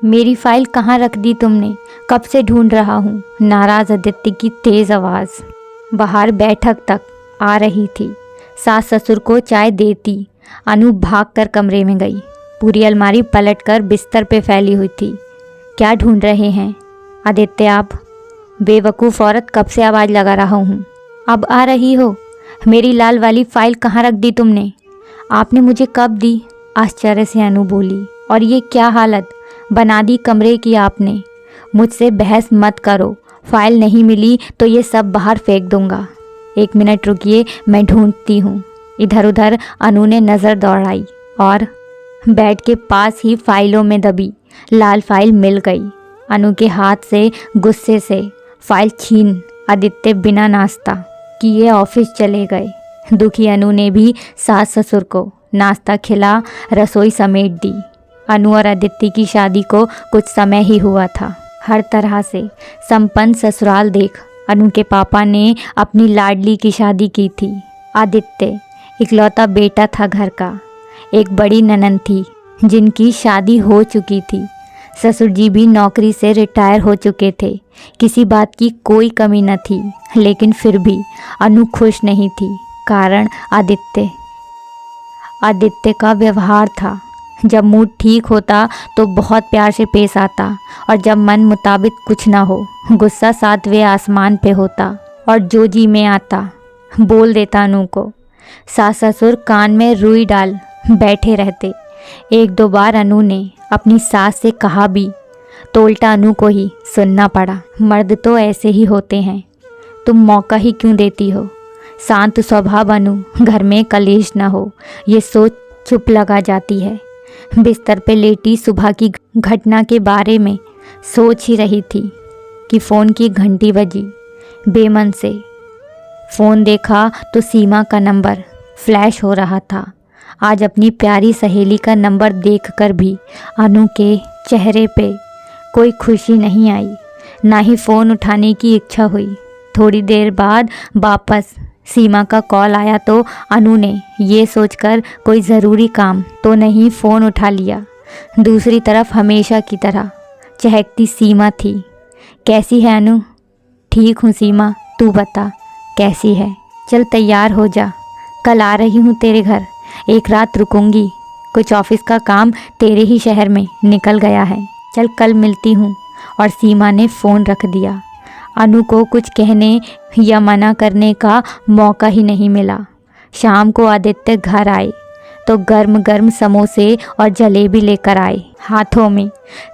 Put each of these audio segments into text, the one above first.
मेरी फाइल कहाँ रख दी तुमने? कब से ढूंढ रहा हूँ। नाराज आदित्य की तेज आवाज़ बाहर बैठक तक आ रही थी। सास ससुर को चाय देती अनु भाग कर कमरे में गई। पूरी अलमारी पलटकर बिस्तर पे फैली हुई थी। क्या ढूंढ रहे हैं आदित्य आप? बेवकूफ़ औरत, कब से आवाज़ लगा रहा हूँ। अब आ रही हो? मेरी लाल वाली फाइल कहाँ रख दी तुमने? आपने मुझे कब दी? आश्चर्य से अनु बोली। और ये क्या हालत बना दी कमरे की आपने? मुझसे बहस मत करो। फाइल नहीं मिली तो ये सब बाहर फेंक दूंगा। 1 मिनट रुकिए, मैं ढूंढती हूँ। इधर उधर अनु ने नज़र दौड़ाई और बेड के पास ही फाइलों में दबी लाल फाइल मिल गई। अनु के हाथ से गुस्से से फाइल छीन आदित्य बिना नाश्ता किए ऑफिस चले गए। दुखी अनु ने भी सास ससुर को नाश्ता खिला रसोई समेट दी। अनु और आदित्य की शादी को कुछ समय ही हुआ था। हर तरह से संपन्न ससुराल देख अनु के पापा ने अपनी लाडली की शादी की थी। आदित्य इकलौता बेटा था घर का। एक बड़ी ननंद थी जिनकी शादी हो चुकी थी। ससुर जी भी नौकरी से रिटायर हो चुके थे। किसी बात की कोई कमी न थी, लेकिन फिर भी अनु खुश नहीं थी। कारण आदित्य का व्यवहार था। जब मूड ठीक होता तो बहुत प्यार से पेश आता और जब मन मुताबिक कुछ ना हो, गुस्सा 7वें आसमान पे होता और जो जी में आता बोल देता अनु को। सास ससुर कान में रुई डाल बैठे रहते। 1-2 बार अनु ने अपनी सास से कहा भी तो उल्टा अनु को ही सुनना पड़ा। मर्द तो ऐसे ही होते हैं, तुम मौका ही क्यों देती हो? शांत स्वभाव अनु, घर में कलेश ना हो ये सोच चुप लगा जाती है। बिस्तर पे लेटी सुबह की घटना के बारे में सोच ही रही थी कि फ़ोन की घंटी बजी। बेमन से फ़ोन देखा तो सीमा का नंबर फ्लैश हो रहा था। आज अपनी प्यारी सहेली का नंबर देखकर भी अनु के चेहरे पे कोई खुशी नहीं आई, ना ही फ़ोन उठाने की इच्छा हुई। थोड़ी देर बाद वापस सीमा का कॉल आया तो अनु ने ये सोचकर कोई ज़रूरी काम तो नहीं फ़ोन उठा लिया। दूसरी तरफ हमेशा की तरह चहकती सीमा थी। कैसी है अनु? ठीक हूँ सीमा, तू बता कैसी है? चल तैयार हो जा, कल आ रही हूँ तेरे घर। 1 रात रुकूंगी, कुछ ऑफिस का काम तेरे ही शहर में निकल गया है। चल कल मिलती हूँ। और सीमा ने फ़ोन रख दिया। अनु को कुछ कहने या मना करने का मौका ही नहीं मिला। शाम को आदित्य घर आए तो गर्म गर्म समोसे और जलेबी लेकर आए। हाथों में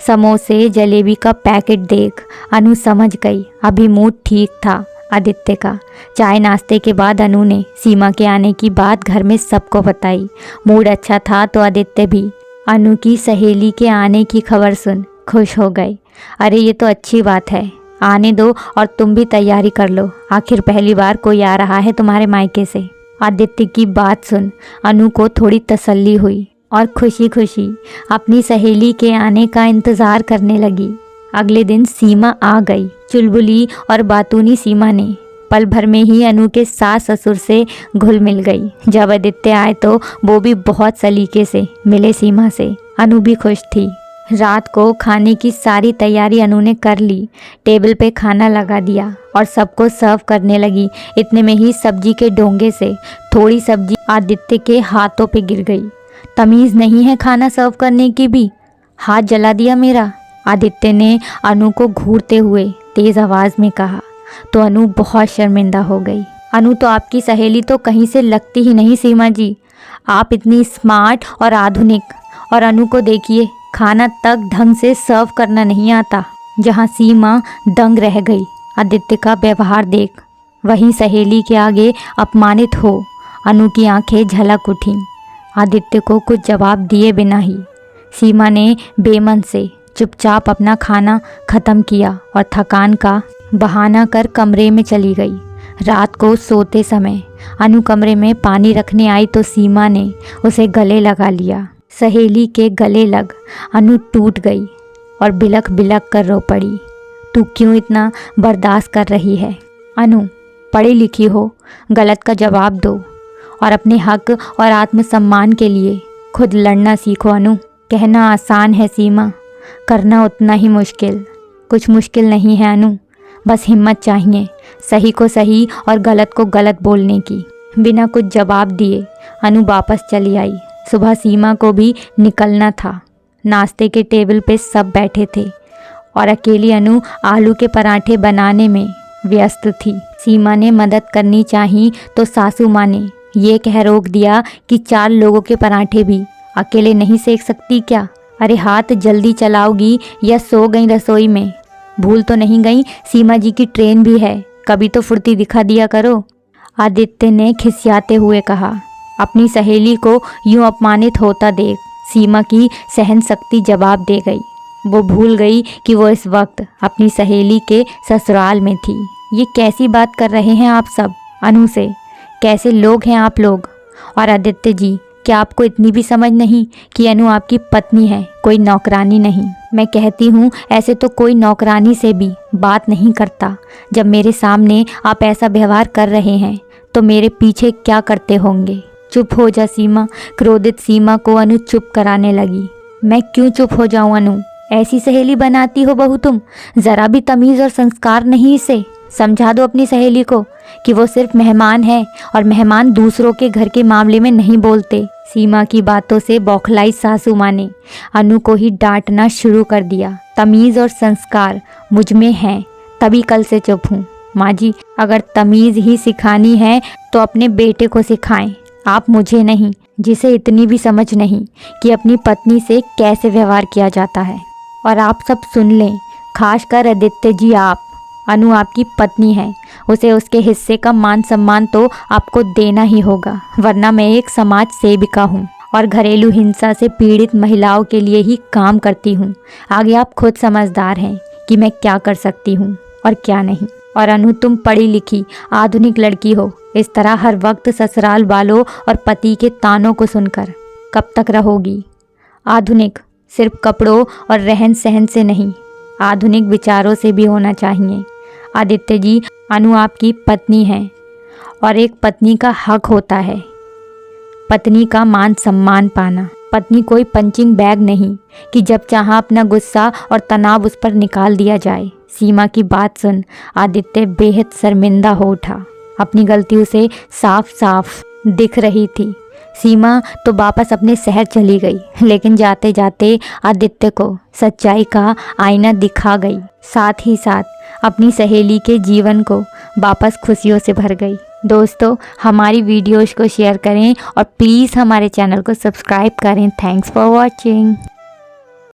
समोसे जलेबी का पैकेट देख अनु समझ गई अभी मूड ठीक था आदित्य का। चाय नाश्ते के बाद अनु ने सीमा के आने की बात घर में सबको बताई। मूड अच्छा था तो आदित्य भी अनु की सहेली के आने की खबर सुन खुश हो गए। अरे ये तो अच्छी बात है, आने दो और तुम भी तैयारी कर लो, आखिर पहली बार कोई आ रहा है तुम्हारे मायके से। आदित्य की बात सुन अनु को थोड़ी तसल्ली हुई और खुशी खुशी अपनी सहेली के आने का इंतज़ार करने लगी। अगले दिन सीमा आ गई। चुलबुली और बातूनी सीमा ने पल भर में ही अनु के सास ससुर से घुल मिल गई। जब आदित्य आए तो वो भी बहुत सलीके से मिले सीमा से। अनु भी खुश थी। रात को खाने की सारी तैयारी अनु ने कर ली। टेबल पे खाना लगा दिया और सबको सर्व करने लगी। इतने में ही सब्जी के डोंगे से थोड़ी सब्जी आदित्य के हाथों पे गिर गई। तमीज़ नहीं है खाना सर्व करने की भी, हाथ जला दिया मेरा, आदित्य ने अनु को घूरते हुए तेज़ आवाज़ में कहा। तो अनु बहुत शर्मिंदा हो गई। अनु तो आपकी सहेली तो कहीं से लगती ही नहीं सीमा जी, आप इतनी स्मार्ट और आधुनिक। और अनु को देखिए खाना तक ढंग से सर्व करना नहीं आता। जहाँ सीमा दंग रह गई आदित्य का व्यवहार देख, वहीं सहेली के आगे अपमानित हो अनु की आंखें झलक उठीं। आदित्य को कुछ जवाब दिए बिना ही सीमा ने बेमन से चुपचाप अपना खाना ख़त्म किया और थकान का बहाना कर कमरे में चली गई। रात को सोते समय अनु कमरे में पानी रखने आई तो सीमा ने उसे गले लगा लिया। सहेली के गले लग अनु टूट गई और बिलख बिलख कर रो पड़ी। तू क्यों इतना बर्दाश्त कर रही है? अनु, पढ़ी लिखी हो, गलत का जवाब दो और अपने हक और आत्मसम्मान के लिए खुद लड़ना सीखो। अनु, कहना आसान है सीमा, करना उतना ही मुश्किल। कुछ मुश्किल नहीं है अनु, बस हिम्मत चाहिए सही को सही और गलत को गलत बोलने की। बिना कुछ जवाब दिए अनु वापस चली आई। सुबह सीमा को भी निकलना था। नाश्ते के टेबल पे सब बैठे थे और अकेली अनु आलू के पराठे बनाने में व्यस्त थी। सीमा ने मदद करनी चाही तो सासू माँ ने ये कह रोक दिया कि 4 लोगों के पराठे भी अकेले नहीं सेक सकती क्या? अरे हाथ जल्दी चलाओगी या सो गई रसोई में? भूल तो नहीं गई सीमा जी की ट्रेन भी है, कभी तो फुर्ती दिखा दिया करो। आदित्य ने खिसियाते हुए कहा। अपनी सहेली को यूं अपमानित होता देख सीमा की सहन शक्ति जवाब दे गई। वो भूल गई कि वो इस वक्त अपनी सहेली के ससुराल में थी। ये कैसी बात कर रहे हैं आप सब अनु से? कैसे लोग हैं आप लोग? और आदित्य जी, क्या आपको इतनी भी समझ नहीं कि अनु आपकी पत्नी है, कोई नौकरानी नहीं? मैं कहती हूँ ऐसे तो कोई नौकरानी से भी बात नहीं करता। जब मेरे सामने आप ऐसा व्यवहार कर रहे हैं तो मेरे पीछे क्या करते होंगे? चुप हो जा सीमा। क्रोधित सीमा को अनु चुप कराने लगी। मैं क्यों चुप हो जाऊं अनु? ऐसी सहेली बनाती हो बहू तुम? ज़रा भी तमीज़ और संस्कार नहीं इसे? समझा दो अपनी सहेली को कि वो सिर्फ मेहमान है और मेहमान दूसरों के घर के मामले में नहीं बोलते। सीमा की बातों से बौखलाई सासू माँ ने अनु को ही डांटना शुरू कर दिया। तमीज़ और संस्कार मुझ में हैं, तभी कल से चुप हूँ। माँ जी, अगर तमीज़ ही सिखानी है तो अपने बेटे को सिखाएं, आप मुझे नहीं, जिसे इतनी भी समझ नहीं कि अपनी पत्नी से कैसे व्यवहार किया जाता है। और आप सब सुन लें, खासकर आदित्य जी, आप, अनु आपकी पत्नी है, उसे उसके हिस्से का मान सम्मान तो आपको देना ही होगा, वरना मैं एक समाज सेविका हूँ और घरेलू हिंसा से पीड़ित महिलाओं के लिए ही काम करती हूँ। आगे आप खुद समझदार हैं कि मैं क्या कर सकती हूँ और क्या नहीं। और अनु, तुम पढ़ी लिखी आधुनिक लड़की हो, इस तरह हर वक्त ससुराल वालों और पति के तानों को सुनकर कब तक रहोगी? आधुनिक सिर्फ कपड़ों और रहन सहन से नहीं, आधुनिक विचारों से भी होना चाहिए। आदित्य जी, अनु आपकी पत्नी है और एक पत्नी का हक होता है पत्नी का मान सम्मान पाना। पत्नी कोई पंचिंग बैग नहीं कि जब चाहा अपना गुस्सा और तनाव उस पर निकाल दिया जाए। सीमा की बात सुन आदित्य बेहद शर्मिंदा हो उठा। अपनी गलती उसे साफ साफ दिख रही थी। सीमा तो वापस अपने शहर चली गई, लेकिन जाते जाते आदित्य को सच्चाई का आईना दिखा गई। साथ ही साथ अपनी सहेली के जीवन को वापस खुशियों से भर गई। दोस्तों, हमारी वीडियोज़ को शेयर करें और प्लीज़ हमारे चैनल को सब्सक्राइब करें। Thanks for watching.